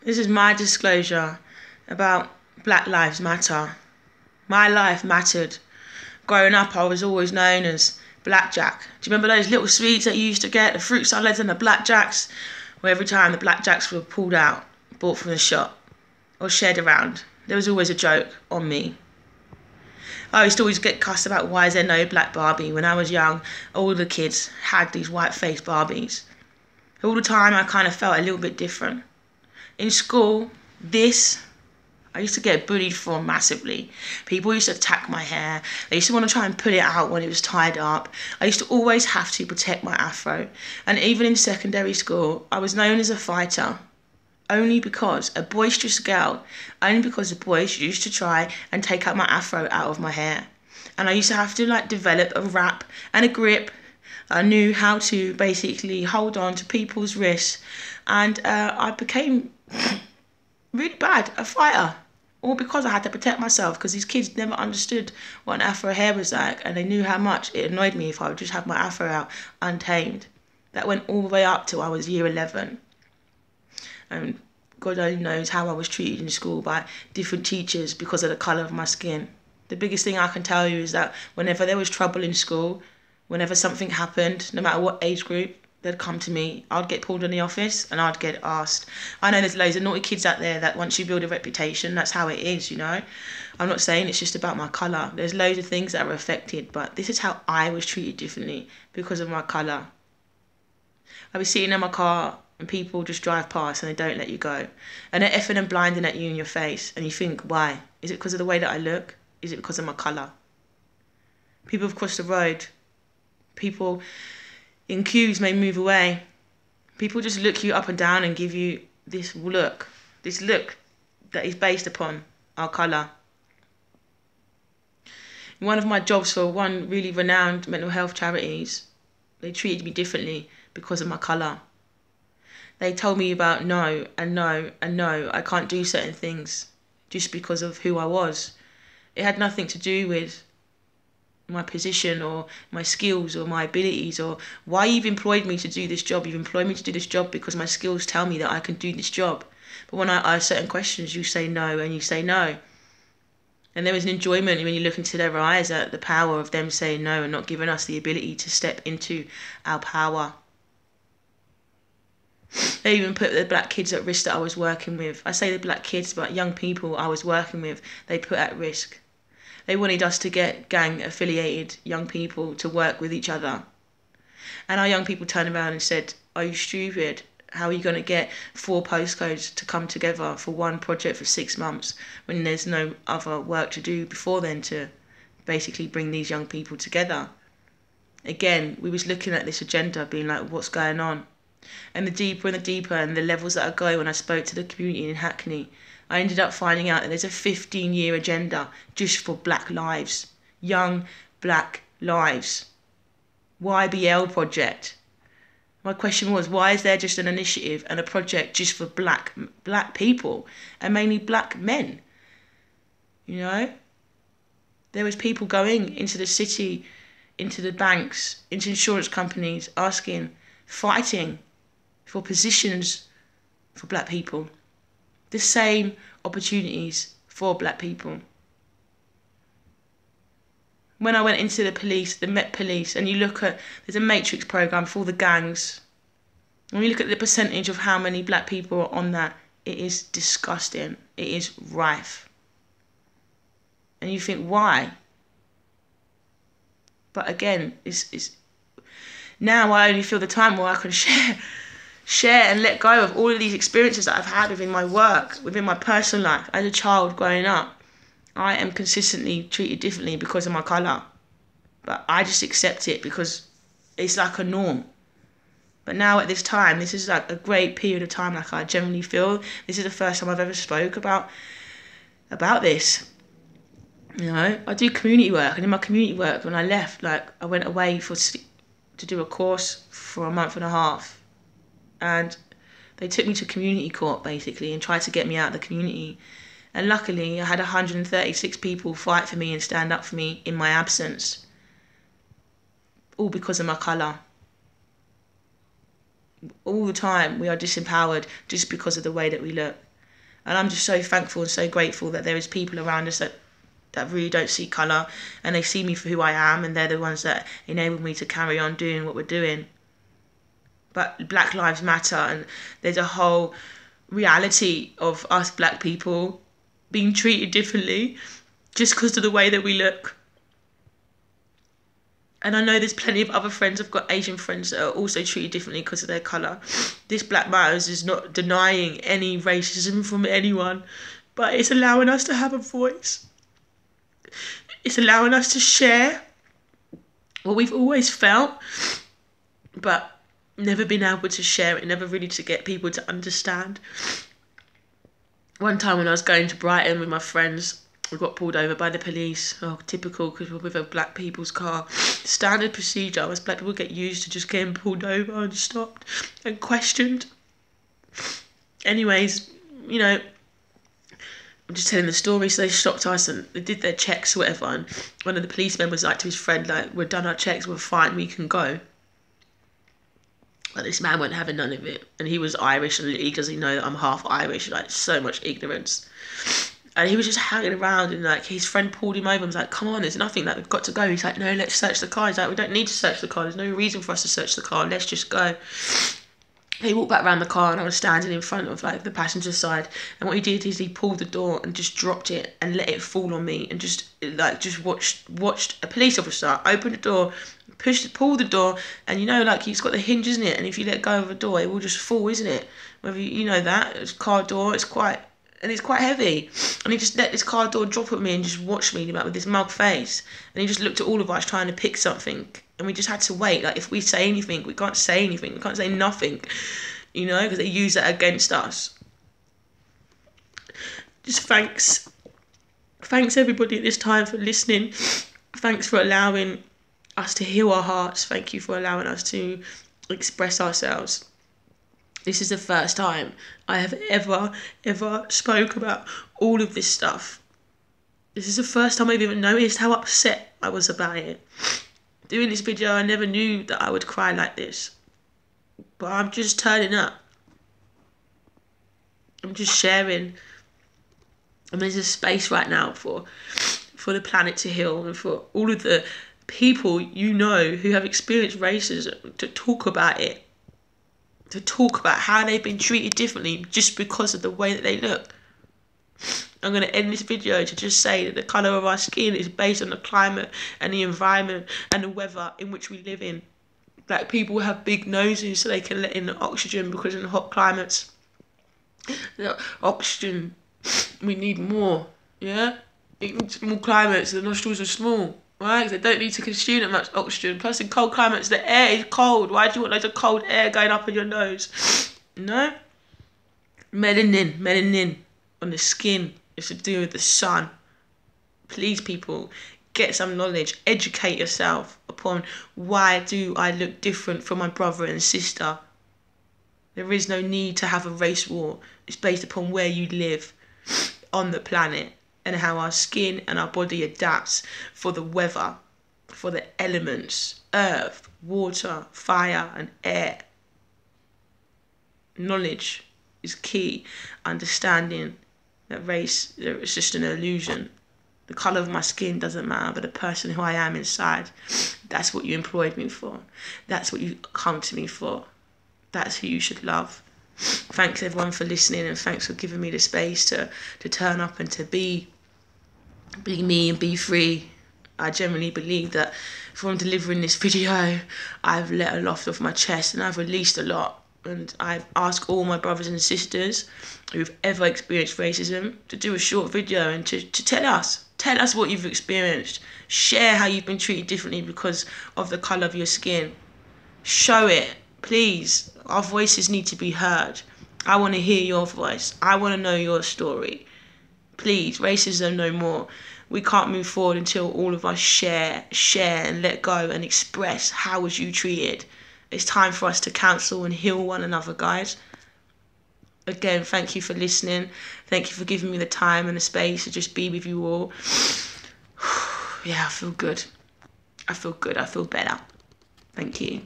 This is my disclosure about Black Lives Matter. My life mattered. Growing up, I was always known as Blackjack. Do you remember those little sweets that you used to get, the fruit salads and the Blackjacks? Where every time the Blackjacks were pulled out, bought from the shop, or shared around, there was always a joke on me. I used to always get cussed about why is there no black Barbie. When I was young, all the kids had these white-faced Barbies. All the time, I kind of felt a little bit different. In school, I used to get bullied for massively. People used to attack my hair. They used to want to try and pull it out when it was tied up. I used to always have to protect my afro. And even in secondary school, I was known as a fighter. Only because a boisterous girl, only because the boys used to try and take out my afro out of my hair. And I used to have to develop a wrap and a grip. I knew how to basically hold on to people's wrists. And I became really bad, a fighter. All because I had to protect myself, because these kids never understood what an afro hair was like, and they knew how much it annoyed me if I would just have my afro out untamed. That went all the way up till I was year 11. And God only knows how I was treated in school by different teachers because of the colour of my skin. The biggest thing I can tell you is that whenever there was trouble in school, whenever something happened, no matter what age group, they'd come to me. I'd get pulled in the office and I'd get asked. I know there's loads of naughty kids out there that once you build a reputation, that's how it is, you know. I'm not saying it's just about my colour. There's loads of things that are affected, but this is how I was treated differently because of my colour. I'd be sitting in my car and people just drive past and they don't let you go. And they're effing and blinding at you in your face. And you think, why? Is it because of the way that I look? Is it because of my colour? People have crossed the road. People in queues may move away. People just look you up and down and give you this look that is based upon our colour. In one of my jobs for one really renowned mental health charities, they treated me differently because of my colour. They told me about no, and no, and no, I can't do certain things just because of who I was. It had nothing to do with my position or my skills or my abilities or why you've employed me to do this job. You've employed me to do this job because my skills tell me that I can do this job. But when I ask certain questions, you say no and you say no. And there was an enjoyment when you look into their eyes at the power of them saying no and not giving us the ability to step into our power. They even put the black kids at risk that I was working with. I say the black kids, but young people I was working with, they put at risk. They wanted us to get gang-affiliated young people to work with each other. And our young people turned around and said, are you stupid? How are you going to get 4 postcodes to come together for one project for 6 months when there's no other work to do before then to basically bring these young people together? Again, we was looking at this agenda being like, what's going on? And the deeper and the levels that I go when I spoke to the community in Hackney, I ended up finding out that there's a 15-year agenda just for black lives, young black lives. YBL project. My question was, why is there just an initiative and a project just for black people and mainly black men? You know? There was people going into the city, into the banks, into insurance companies, fighting for positions for black people. The same opportunities for black people. When I went into the police, the Met Police, and you look at, there's a matrix program for all the gangs. When you look at the percentage of how many black people are on that, it is disgusting. It is rife. And you think, why? But again, it's now I only feel the time where I can share and let go of all of these experiences that I've had within my work, within my personal life. As a child growing up, I am consistently treated differently because of my colour. But I just accept it because it's like a norm. But now at this time, this is like a great period of time, like I generally feel. This is the first time I've ever spoke about this. You know, I do community work, and in my community work, when I left, I went away to do a course for a month and a half. And they took me to community court, basically, and tried to get me out of the community. And luckily, I had 136 people fight for me and stand up for me in my absence. All because of my colour. All the time, we are disempowered just because of the way that we look. And I'm just so thankful and so grateful that there is people around us that really don't see colour, and they see me for who I am, and they're the ones that enable me to carry on doing what we're doing. But Black Lives Matter, and there's a whole reality of us black people being treated differently just because of the way that we look. And I know there's plenty of other friends. I've got Asian friends that are also treated differently because of their colour. This Black Matters is not denying any racism from anyone, but it's allowing us to have a voice. It's allowing us to share what we've always felt, but never been able to share it, never really to get people to understand. One time when I was going to Brighton with my friends, we got pulled over by the police. Oh, typical, because we're with a black people's car. Standard procedure, as black people get used to just getting pulled over and stopped and questioned. Anyways, you know, I'm just telling the story. So they stopped us and they did their checks or whatever, and one of the policemen was like to his friend, like, we've done our checks, we're fine, we can go. But this man wasn't having none of it, and he was Irish, and he doesn't know that I'm half Irish. Like, so much ignorance. And he was just hanging around, and like his friend pulled him over and was like, come on, there's nothing, like, we've got to go. He's like, no, let's search the car. He's like, we don't need to search the car, there's no reason for us to search the car, let's just go. He walked back around the car, and I was standing in front of like the passenger side, and what he did is he pulled the door and just dropped it and let it fall on me, and just watched a police officer open the door, pull the door, and you know, like, it's got the hinge, isn't it? And if you let go of a door, it will just fall, isn't it? Whether you know that it's car door, it's quite heavy, and he just let this car door drop at me and just watched me with this mug face, and he just looked at all of us trying to pick something, and we just had to wait. Like, if we say anything, we can't say anything, we can't say nothing, you know, because they use that against us. Just thanks everybody at this time for listening. Thanks for allowing us to heal our hearts. Thank you for allowing us to express ourselves. This is the first time I have ever spoke about all of this stuff. This is the first time I've even noticed how upset I was about it. Doing this video, I never knew that I would cry like this. But I'm just turning up. I'm just sharing. And there's a space right now for the planet to heal, and for all of the people you know who have experienced racism to talk about it. To talk about how they've been treated differently just because of the way that they look. I'm going to end this video to just say that the colour of our skin is based on the climate and the environment and the weather in which we live in. Black people have big noses so they can let in the oxygen, because in hot climates, the oxygen, we need more, yeah? In small climates, the nostrils are small, right? They don't need to consume that much oxygen. Plus, in cold climates, the air is cold. Why do you want loads of cold air going up in your nose? No? Melanin on the skin is to do with the sun. Please, people, get some knowledge. Educate yourself upon why do I look different from my brother and sister. There is no need to have a race war. It's based upon where you live on the planet and how our skin and our body adapts for the weather, for the elements, earth, water, fire and air. Knowledge is key. Understanding that race is just an illusion. The colour of my skin doesn't matter, but the person who I am inside, that's what you employed me for. That's what you come to me for. That's who you should love. Thanks everyone for listening, and thanks for giving me the space to turn up and to be me and be free. I generally believe that from delivering this video, I've let a lot off my chest and I've released a lot. And I ask all my brothers and sisters who've ever experienced racism to do a short video and to tell us what you've experienced. Share how you've been treated differently because of the colour of your skin. Show it, please. Our voices need to be heard. I want to hear your voice. I want to know your story. Please, racism no more. We can't move forward until all of us share and let go and express how was you treated. It's time for us to counsel and heal one another, guys. Again, thank you for listening. Thank you for giving me the time and the space to just be with you all. Yeah, I feel good. I feel better. Thank you.